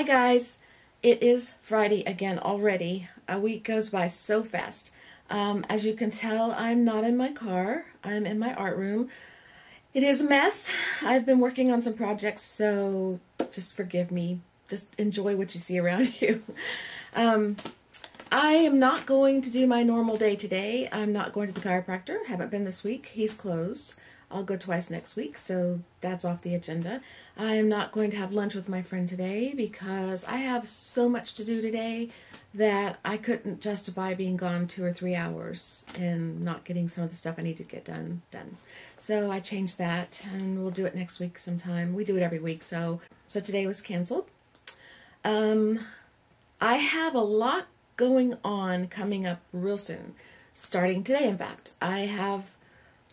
Hi guys, it is Friday again already. A week goes by so fast. As you can tell, I'm not in my car. I'm in my art room. It is a mess. I've been working on some projects, so just forgive me. Just enjoy what you see around you. I am not going to do my normal day today. I'm not going to the chiropractor. Haven't been this week. He's closed. I'll go twice next week, so that's off the agenda. I am not going to have lunch with my friend today because I have so much to do today that I couldn't justify being gone 2 or 3 hours and not getting some of the stuff I need to get done. So I changed that, and we'll do it next week sometime. We do it every week, so today was canceled. I have a lot going on coming up real soon, starting today in fact. I have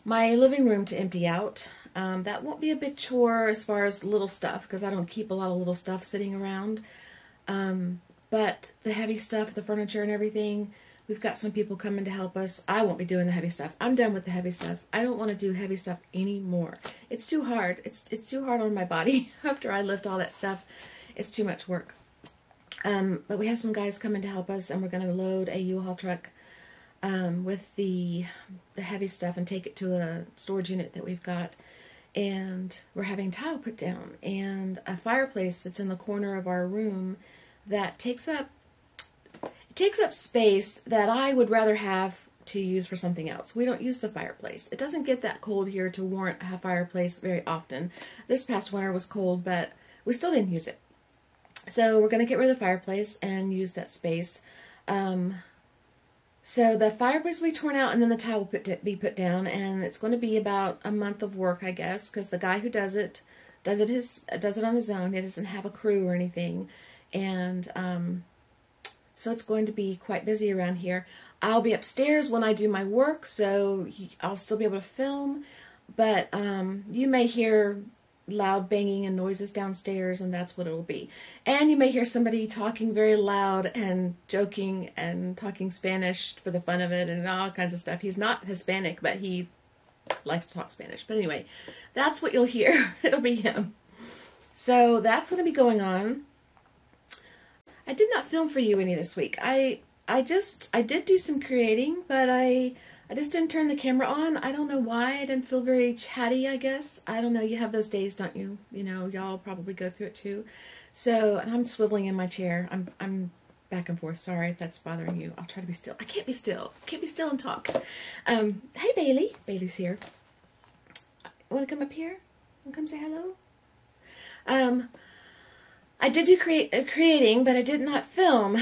my living room to empty out. That won't be a big chore as far as little stuff because I don't keep a lot of little stuff sitting around. But the heavy stuff, the furniture and everything, we've got some people coming to help us. I won't be doing the heavy stuff. I'm done with the heavy stuff. I don't want to do heavy stuff anymore. It's too hard. It's too hard on my body after I lift all that stuff. It's too much work. But we have some guys coming to help us, and we're going to load a U-Haul truck with the heavy stuff and take it to a storage unit that we've got. And we're having tile put down and a fireplace that's in the corner of our room that takes up space that I would rather have to use for something else. We don't use the fireplace. It doesn't get that cold here to warrant a fireplace very often. This past winter was cold, but we still didn't use it. So we're going to get rid of the fireplace and use that space. So the fireplace will be torn out, and then the tile will be put down, and it's going to be about a month of work, I guess, because the guy who does it on his own. He doesn't have a crew or anything, and so it's going to be quite busy around here. I'll be upstairs when I do my work, so I'll still be able to film, but you may hear loud banging and noises downstairs, and that's what it will be. And you may hear somebody talking very loud and joking and talking Spanish for the fun of it and all kinds of stuff. He's not Hispanic, but he likes to talk Spanish. But anyway, that's what you'll hear. It'll be him. So that's going to be going on. I did not film for you any this week. I did do some creating, but I just didn't turn the camera on. I don't know why. I didn't feel very chatty, I guess. I don't know. You have those days, don't you? You know, y'all probably go through it too. So, and I'm swiveling in my chair. I'm back and forth. Sorry if that's bothering you. I'll try to be still. I can't be still. I can't be still and talk. Hey, Baylee. Bailey's here. Want to come up here? Want to come say hello? I did do creating, but I did not film.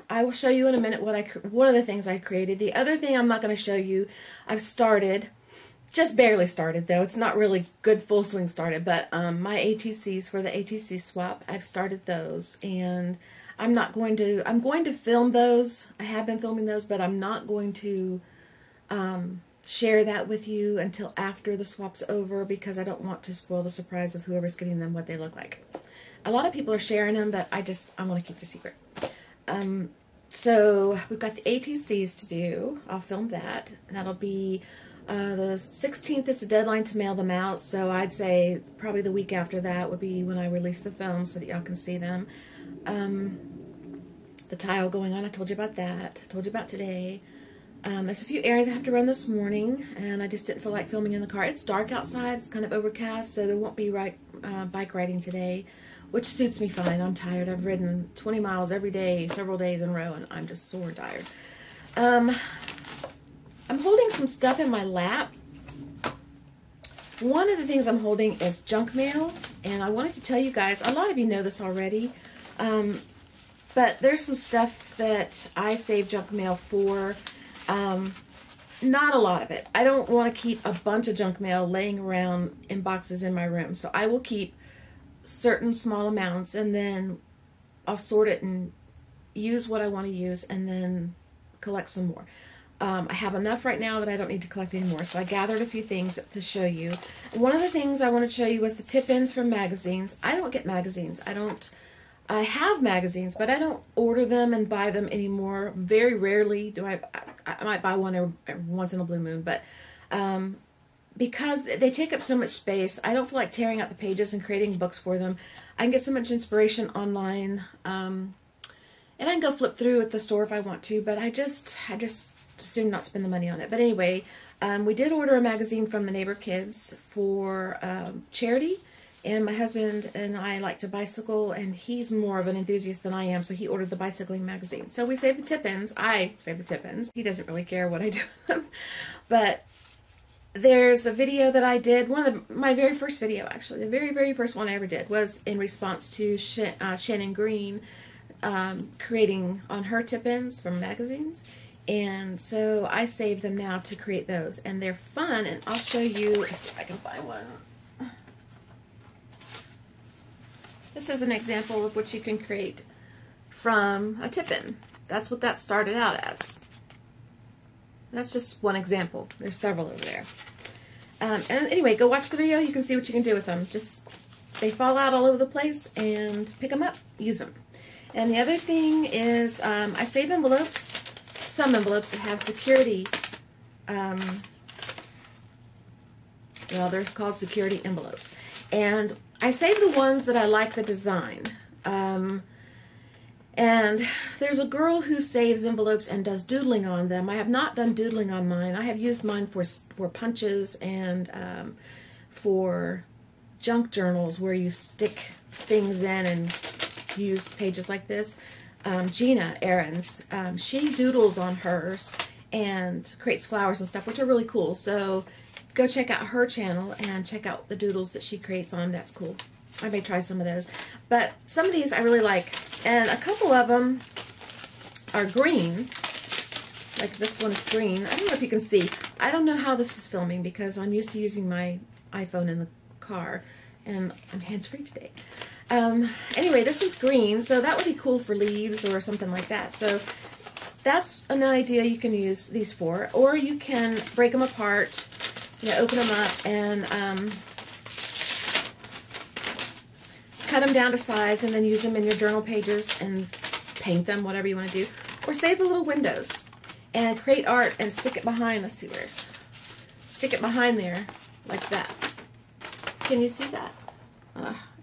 I will show you in a minute one of the things I created. The other thing I'm not going to show you, I've started, just barely started though. It's not really good full swing started, but my ATCs for the ATC swap, I've started those, and I'm going to film those. I have been filming those, but I'm not going to share that with you until after the swap's over because I don't want to spoil the surprise of whoever's getting them, what they look like. A lot of people are sharing them, but I want to keep it a secret. So we've got the ATCs to do. I'll film that. That'll be the 16th is the deadline to mail them out. So I'd say probably the week after that would be when I release the film so that y'all can see them. The tile going on, I told you about that. I told you about today. There's a few errands I have to run this morning, and I just didn't feel like filming in the car. It's dark outside. It's kind of overcast, so there won't be bike riding today, which suits me fine. I'm tired. I've ridden 20 miles every day, several days in a row, and I'm just sore tired. I'm holding some stuff in my lap. One of the things I'm holding is junk mail, and I wanted to tell you guys, a lot of you know this already, but there's some stuff that I save junk mail for. Not a lot of it. I don't want to keep a bunch of junk mail laying around in boxes in my room, so I will keep certain small amounts, and then I'll sort it and use what I want to use, and then collect some more. I have enough right now that I don't need to collect anymore, so I gathered a few things to show you. One of the things I wanted to show you was the tip-ins from magazines. I don't get magazines. I have magazines, but I don't order them and buy them anymore. Very rarely do I might buy one once in a blue moon, but because they take up so much space, I don't feel like tearing out the pages and creating books for them. I can get so much inspiration online, and I can go flip through at the store if I want to, but I just assume not spend the money on it. But anyway, we did order a magazine from the neighbor kids for charity, and my husband and I like to bicycle, and he's more of an enthusiast than I am, so he ordered the bicycling magazine. So we saved the tip-ins. I saved the tip-ins. He doesn't really care what I do with them. But there's a video that I did, my very first video actually, the very, very first one I ever did was in response to Shannon Green creating on her tip-ins from magazines. And so I saved them now to create those, and they're fun, and I'll show you, let's see if I can find one. This is an example of what you can create from a tip-in. That's what that started out as. That's just one example. There's several over there. And anyway, go watch the video. You can see what you can do with them. Just, they fall out all over the place, and pick them up, use them. And the other thing is I save envelopes, some envelopes that have security. Well, they're called security envelopes. And I save the ones that I like the design. And there's a girl who saves envelopes and does doodling on them. I have not done doodling on mine. I have used mine for punches and for junk journals where you stick things in and use pages like this. Gina Ahrens, she doodles on hers and creates flowers and stuff, which are really cool. So go check out her channel and check out the doodles that she creates on them. That's cool. I may try some of those. But some of these I really like. And a couple of them are green. Like this one is green. I don't know if you can see. I don't know how this is filming because I'm used to using my iPhone in the car. And I'm hands-free today. Anyway, this one's green. So that would be cool for leaves or something like that. So that's an idea you can use these for. Or you can break them apart. You know, open them up and cut them down to size and then use them in your journal pages and paint them, whatever you want to do. Or save the little windows and create art and stick it behind. Let's see, stick it behind there like that. Can you see that?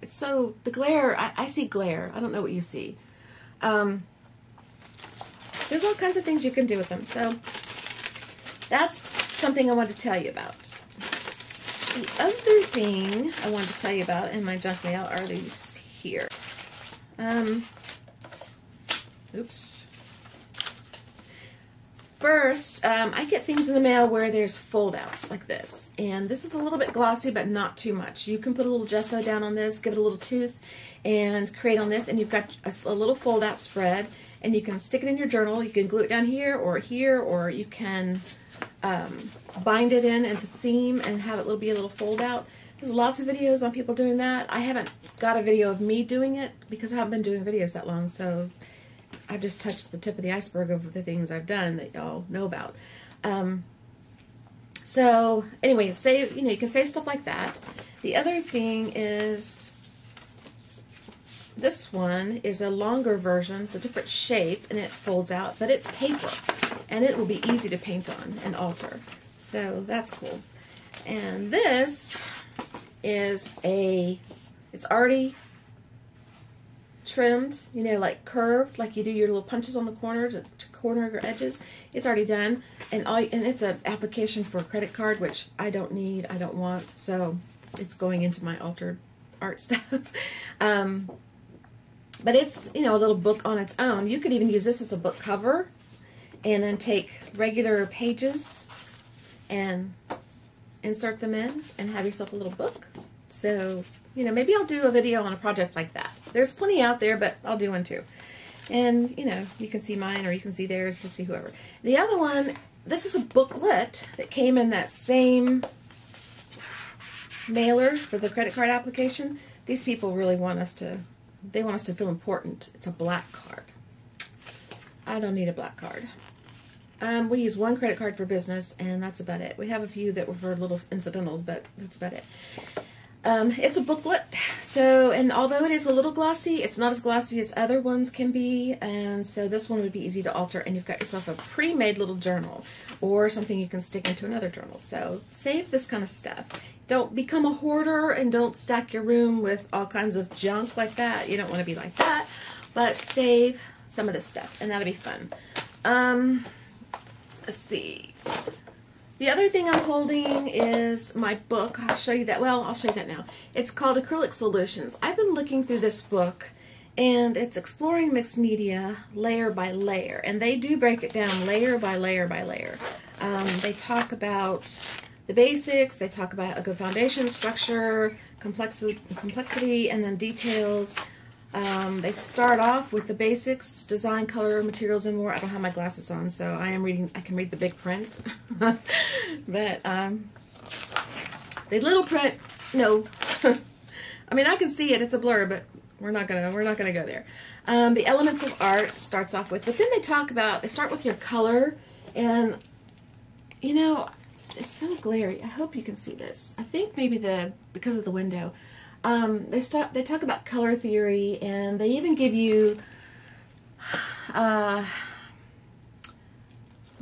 It's so, the glare, I see glare. I don't know what you see. There's all kinds of things you can do with them. So that's something I wanted to tell you about. The other thing I wanted to tell you about in my junk mail are these here. Oops. First, I get things in the mail where there's fold-outs like this. And this is a little bit glossy, but not too much. You can put a little gesso down on this, give it a little tooth, and create on this. And you've got a little fold-out spread. And you can stick it in your journal. You can glue it down here, or you can bind it in at the seam and have it be a little fold-out. There's lots of videos on people doing that. I haven't got a video of me doing it because I haven't been doing videos that long, so I've just touched the tip of the iceberg of the things I've done that y'all know about. So anyway, you can save stuff like that. The other thing is this one is a longer version. It's a different shape and it folds out, but it's paper and it will be easy to paint on and alter. So that's cool. And this is it's already trimmed, you know, like curved, like you do your little punches on the corners, to corner your edges. It's already done, and it's an application for a credit card, which I don't need, I don't want, so it's going into my altered art stuff. But it's, you know, a little book on its own. You could even use this as a book cover, and then take regular pages and insert them in, and have yourself a little book. So, you know, maybe I'll do a video on a project like that. There's plenty out there, but I'll do one too. And, you know, you can see mine or you can see theirs, you can see whoever. The other one, this is a booklet that came in that same mailer for the credit card application. These people really want us to, they want us to feel important. It's a black card. I don't need a black card. We use one credit card for business, and that's about it. We have a few that were for little incidentals, but that's about it. It's a booklet, so, and although it is a little glossy, it's not as glossy as other ones can be, and so this one would be easy to alter, and you've got yourself a pre-made little journal, or something you can stick into another journal. So save this kind of stuff. Don't become a hoarder, and don't stack your room with all kinds of junk like that. You don't want to be like that, but save some of this stuff, and that'll be fun. Let's see. The other thing I'm holding is my book. I'll show you that. Well, I'll show you that now. It's called Acrylic Solutions. I've been looking through this book, and it's exploring mixed media layer by layer. And they do break it down layer by layer by layer. They talk about the basics. They talk about a good foundation, structure, complexity, and then details. They start off with the basics, design, color, materials, and more. I don't have my glasses on, so I can read the big print. But, the little print, no. I mean, I can see it, it's a blur, but we're not gonna go there. The elements of art starts off with, but then they start with your color, and, you know, it's so glary. I hope you can see this. I think maybe because of the window. They talk about color theory, and they even give you, what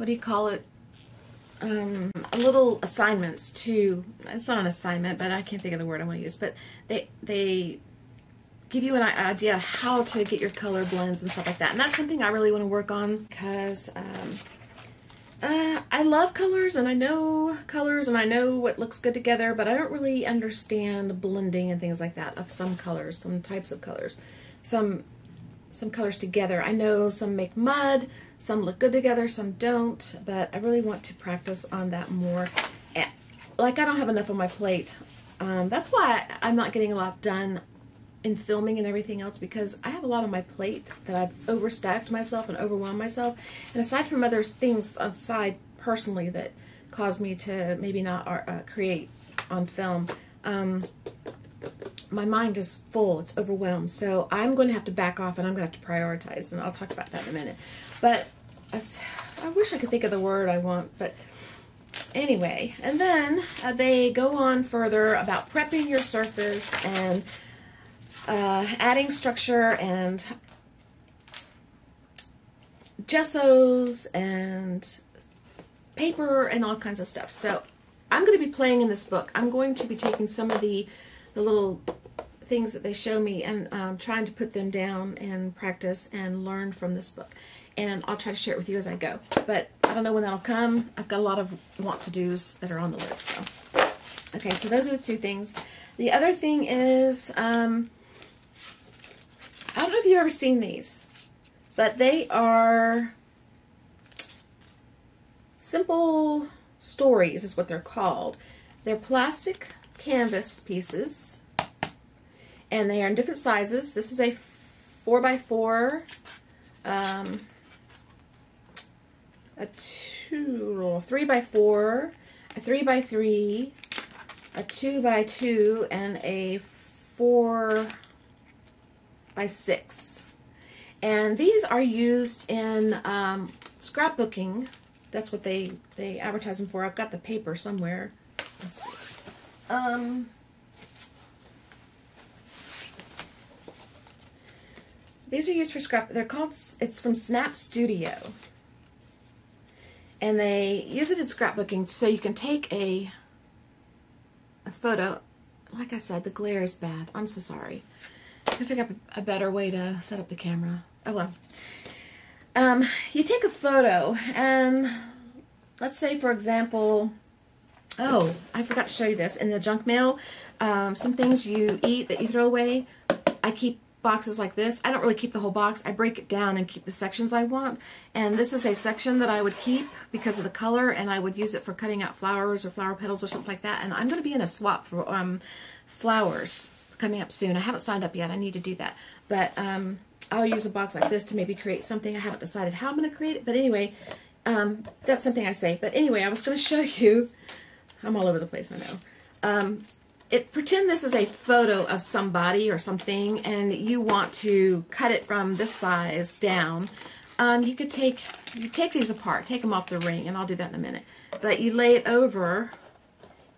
do you call it, little assignments to, it's not an assignment, but I can't think of the word I want to use, but they give you an idea of how to get your color blends and stuff like that, and that's something I really want to work on, because, I love colors, and I know colors, and I know what looks good together, but I don't really understand blending and things like that of some colors, some types of colors, some colors together. I know some make mud, some look good together, some don't, but I really want to practice on that more. Like, I don't have enough on my plate. That's why I'm not getting a lot done in filming and everything else, because I have a lot on my plate that I've overstacked myself and overwhelmed myself. And aside from other things aside personally that cause me to maybe not create on film, my mind is full, it's overwhelmed. So I'm going to have to back off, and I'm going to have to prioritize, and I'll talk about that in a minute. But I wish I could think of the word I want, but anyway. And then they go on further about prepping your surface and adding structure and gessos and paper and all kinds of stuff. So I'm going to be playing in this book. I'm going to be taking some of the little things that they show me and trying to put them down and practice and learn from this book. And I'll try to share it with you as I go. But I don't know when that'll come. I've got a lot of want-to-dos that are on the list. So. Okay, so those are the two things. The other thing is, I don't know if you've ever seen these, but they are simple stories is what they're called. They're plastic canvas pieces, and they are in different sizes. This is a 4x4, a 3x4, a 3x3, a 2x2, and a 4x6. And these are used in scrapbooking. That's what they advertise them for. I've got the paper somewhere. Let's see. These are used for scrap. They're called, it's from Snap Studio. And they use it in scrapbooking so you can take a photo. Like I said, the glare is bad. I'm so sorry. I can figure out a better way to set up the camera. Oh well. You take a photo, and let's say, for example, oh, I forgot to show you this. In the junk mail, some things you eat that you throw away, I keep boxes like this. I don't really keep the whole box. I break it down and keep the sections I want. And this is a section that I would keep because of the color, and I would use it for cutting out flowers or flower petals or something like that. And I'm going to be in a swap for flowers coming up soon. I haven't signed up yet. I need to do that. But I'll use a box like this to maybe create something. I haven't decided how I'm going to create it. But anyway, that's something I say. But anyway, I was going to show you. I'm all over the place, I know. Pretend this is a photo of somebody or something, and you want to cut it from this size down. You take these apart, take them off the ring, and I'll do that in a minute. But you lay it over,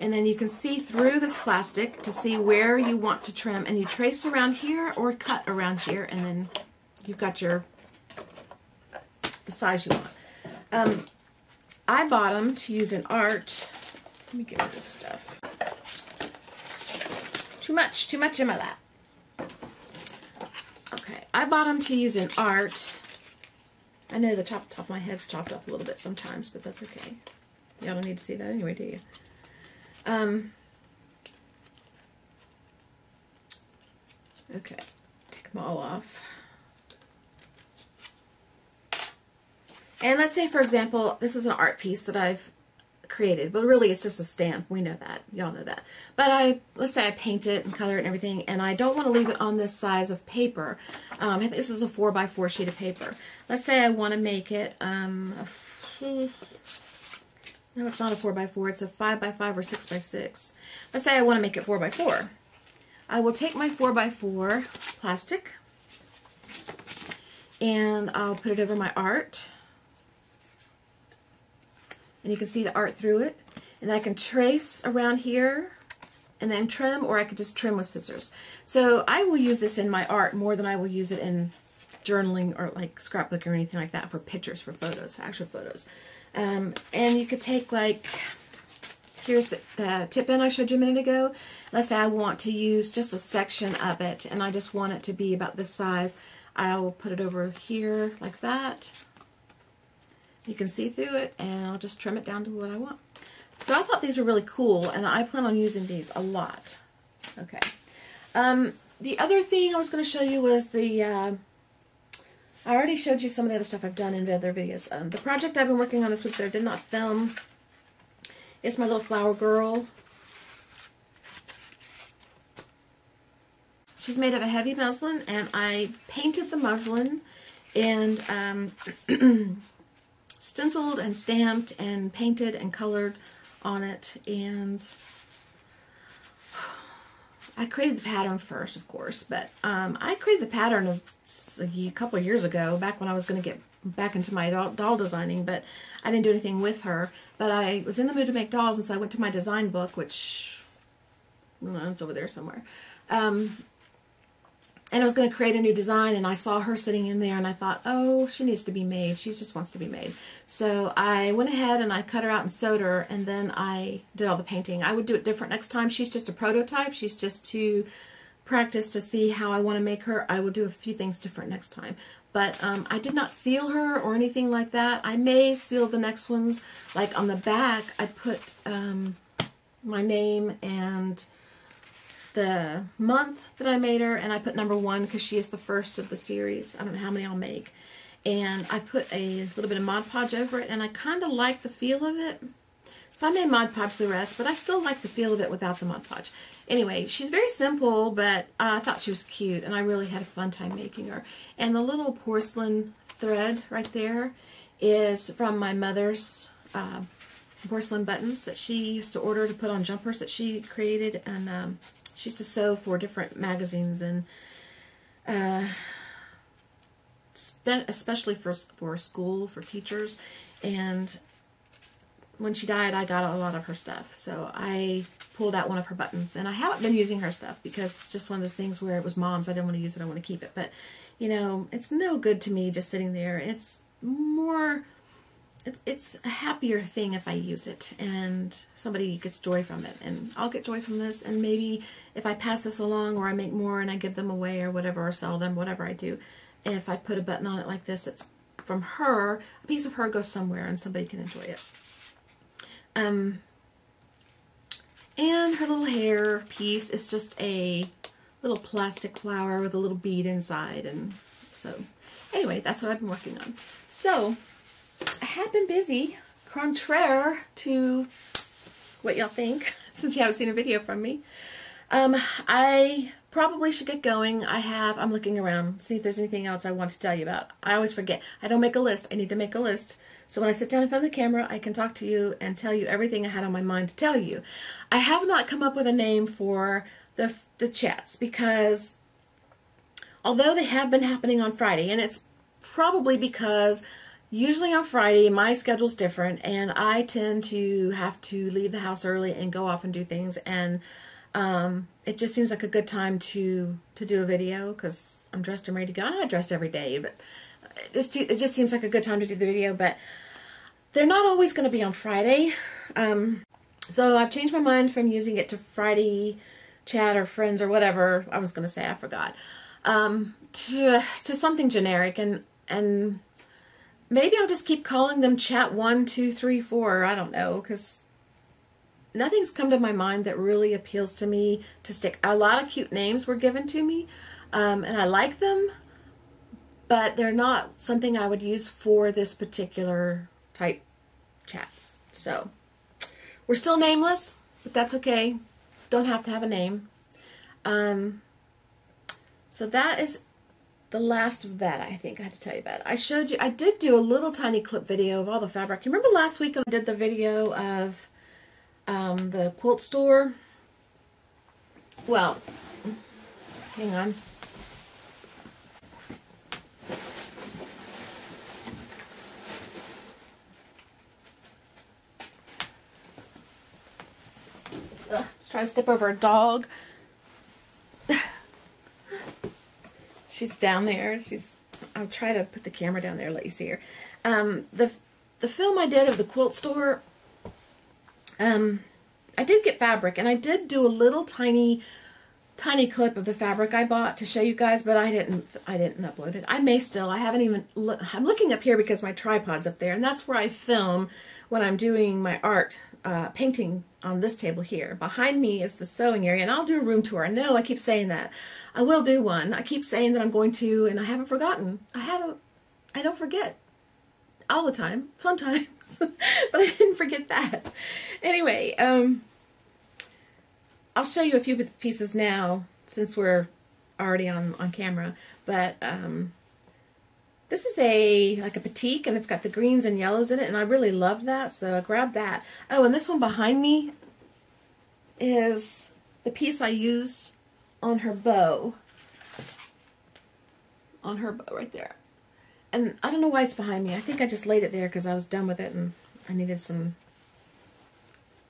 And then you can see through this plastic to see where you want to trim, and you trace around here or cut around here, and then you've got the size you want. I bought them to use in art. Let me get rid of this stuff. Too much in my lap. Okay, I bought them to use in art. I know the top of my head's chopped off a little bit sometimes, but that's okay. Y'all don't need to see that anyway, do you? Okay, take them all off. And let's say, for example, this is an art piece that I've created, but really it's just a stamp. We know that. Y'all know that. But let's say I paint it and color it and everything, and I don't want to leave it on this size of paper. This is a 4x4 sheet of paper. Let's say I want to make it, no, it's not a 4x4, it's a 5x5 or 6x6. Let's say I want to make it 4x4. I will take my 4x4 plastic, and I'll put it over my art. And you can see the art through it. And I can trace around here and then trim, or I could just trim with scissors. So I will use this in my art more than I will use it in journaling or like scrapbooking or anything like that, for pictures, for photos, for actual photos. And you could take, like, here's the tip in I showed you a minute ago. Let's say I want to use just a section of it, and I just want it to be about this size. I will put it over here like that. You can see through it, and I'll just trim it down to what I want. So I thought these were really cool, and I plan on using these a lot. Okay. The other thing I was going to show you was I already showed you some of the other stuff I've done in other videos. The project I've been working on this week that I did not film is my little flower girl. She's made of a heavy muslin, and I painted the muslin and stenciled and stamped and painted and colored on it, and I created the pattern first, of course, but I created the pattern a couple of years ago, back when I was going to get back into my doll designing, but I didn't do anything with her. But I was in the mood to make dolls, and so I went to my design book, which, well, it's over there somewhere, and I was going to create a new design, and I saw her sitting in there, and I thought, oh, she needs to be made. She just wants to be made. So I went ahead and I cut her out and sewed her, and then I did all the painting. I would do it different next time. She's just a prototype. She's just to practice to see how I want to make her. I will do a few things different next time. But I did not seal her or anything like that. I may seal the next ones. Like on the back, I put my name and the month that I made her, and I put number 1 because she is the first of the series. I don't know how many I'll make. And I put a little bit of Mod Podge over it, and I kind of like the feel of it. So I may Mod Podge the rest, but I still like the feel of it without the Mod Podge. Anyway, she's very simple, but I thought she was cute, and I really had a fun time making her. And the little porcelain thread right there is from my mother's porcelain buttons that she used to order to put on jumpers that she created, and she used to sew for different magazines, and especially for school, for teachers. And when she died, I got a lot of her stuff. So I pulled out one of her buttons, and I haven't been using her stuff because it's just one of those things where it was Mom's. I didn't want to use it. I want to keep it. But, you know, it's no good to me just sitting there. It's more... It's a happier thing if I use it and somebody gets joy from it, and I'll get joy from this, and maybe if I pass this along or I make more and I give them away or whatever, or sell them, whatever I do, if I put a button on it like this, it's from her, a piece of her goes somewhere and somebody can enjoy it. And her little hair piece is just a little plastic flower with a little bead inside, and so anyway, that's what I've been working on. So I have been busy, contraire to what y'all think, since you haven't seen a video from me. I probably should get going. I'm looking around, see if there's anything else I want to tell you about. I always forget. I don't make a list. I need to make a list. So when I sit down in front of the camera, I can talk to you and tell you everything I had on my mind to tell you. I have not come up with a name for the chats, because although they have been happening on Friday, and it's probably because Usually on Friday, my schedule's different, and I tend to have to leave the house early and go off and do things, and it just seems like a good time to do a video because I'm dressed and ready to go. I'm not dressed every day, but it just seems like a good time to do the video, but they're not always going to be on Friday. So I've changed my mind from using it to Friday chat or friends or whatever I was going to say, I forgot, to something generic, and maybe I'll just keep calling them chat 1, 2, 3, 4. I don't know, because nothing's come to my mind that really appeals to me to stick. A lot of cute names were given to me, and I like them, but they're not something I would use for this particular type chat. So we're still nameless, but that's okay. Don't have to have a name. So that is the last of that. I think I had to tell you about it. I showed you, I did do a little tiny clip video of all the fabric. You remember last week when I did the video of the quilt store? Well, hang on. Ugh, just trying to step over a dog. She's down there. I'll try to put the camera down there, let you see her. The film I did of the quilt store, I did get fabric, and I did do a little tiny clip of the fabric I bought to show you guys, but I didn't upload it. I may still. I haven't even. I'm looking up here because my tripod's up there, and that's where I film when I'm doing my art painting on this table here. Behind me is the sewing area, and I'll do a room tour. I know I keep saying that. I will do one. I keep saying that I'm going to, and I haven't forgotten. I don't forget all the time, sometimes, but I didn't forget that. Anyway, I'll show you a few pieces now since we're already on camera, but this is like a batik, and it's got the greens and yellows in it, and I really love that, so I grabbed that. Oh, and this one behind me is the piece I used on her bow. On her bow right there. And I don't know why it's behind me. I think I just laid it there because I was done with it and I needed some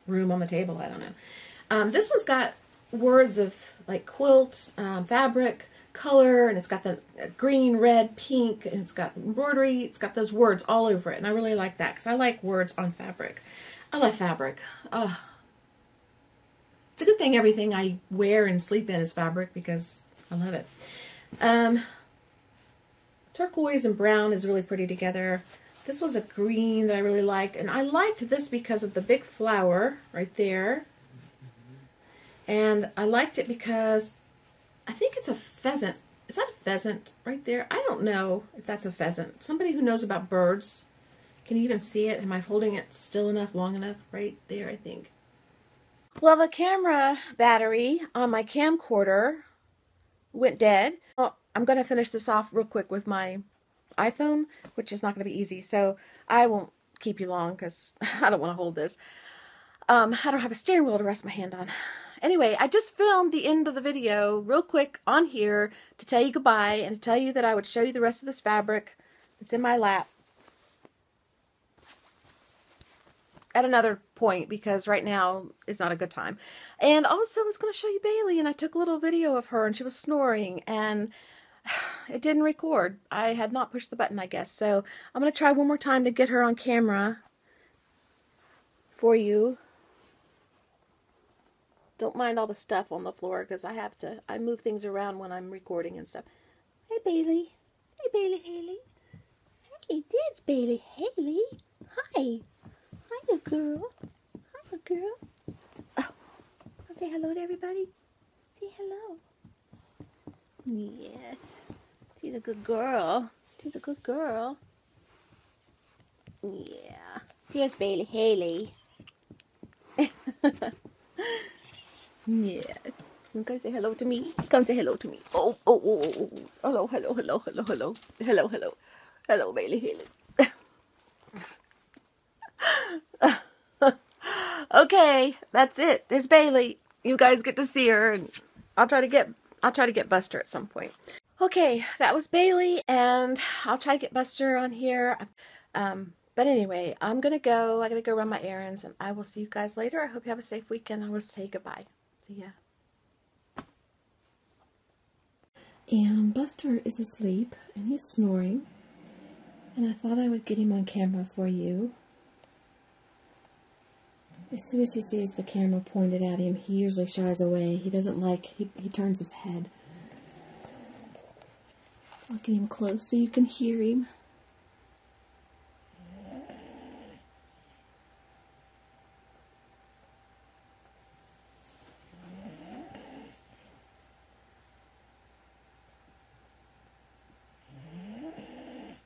room on the table. I don't know. This one's got words of like quilt, fabric, color, and it's got the green, red, pink, and it's got embroidery. It's got those words all over it, and I really like that because I like words on fabric. I love fabric. It's a good thing everything I wear and sleep in is fabric because I love it. Turquoise and brown is really pretty together. This was a green that I really liked, and I liked this because of the big flower right there. And I liked it because I think it's a pheasant. Is that a pheasant right there? I don't know if that's a pheasant. Somebody who knows about birds. Can you even see it? Am I holding it still enough, long enough? Right there, I think. Well, the camera battery on my camcorder went dead. Oh, I'm going to finish this off real quick with my iPhone, which is not going to be easy. So I won't keep you long because I don't want to hold this. I don't have a steering wheel to rest my hand on. Anyway, I just filmed the end of the video real quick on here to tell you goodbye and to tell you that I would show you the rest of this fabric that's in my lap at another point because right now is not a good time. And also I was going to show you Baylee, and I took a little video of her and she was snoring and it didn't record. I had not pushed the button, I guess. So I'm going to try one more time to get her on camera for you. Don't mind all the stuff on the floor because I move things around when I'm recording and stuff. Hey, Baylee. Hey, Baylee Haley. Hey, there's Baylee Haley. Hi. Hi, good girl. Hi, good girl. Oh, I'll say hello to everybody. Say hello. Yes. She's a good girl. She's a good girl. Yeah. There's Baylee Haley. Yes. You guys say hello to me. Come say hello to me. Oh, oh, oh, oh, oh. Hello, hello, hello, hello, hello. Hello, hello. Hello, Baylee Haley. Okay, that's it. There's Baylee. You guys get to see her, and I'll try to get Buster at some point. Okay, that was Baylee, and I'll try to get Buster on here. But anyway, I'm going to go. I got to go run my errands, and I will see you guys later. I hope you have a safe weekend. I will say goodbye. See ya. And Buster is asleep, and he's snoring. And I thought I would get him on camera for you. As soon as he sees the camera pointed at him, he usually shies away. He doesn't like, he turns his head. I'll get him close so you can hear him.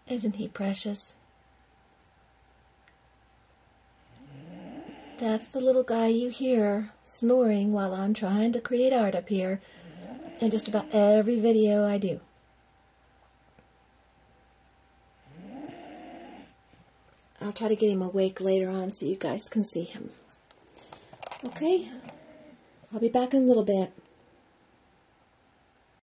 Isn't he precious? That's the little guy you hear snoring while I'm trying to create art up here in just about every video I do. I'll try to get him awake later on so you guys can see him. Okay? I'll be back in a little bit.